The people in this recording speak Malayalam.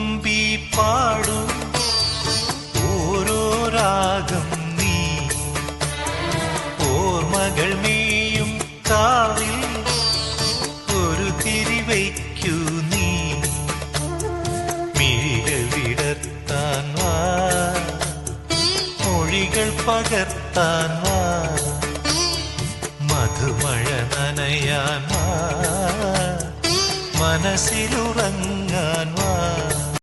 തുമ്പി പാടൂ ഓരോ രാഗം നീ ഓർമ്മകൾ മേയും കാവിൽ ഒരു തിരിവയ്ക്കൂ നീ മിഴികൾ വിടർത്താൻ വാ മൊഴികൾ പകർത്താൻ വാ മധുമഴ നനയാൻ വാ മനസ്സിലുറങ്ങ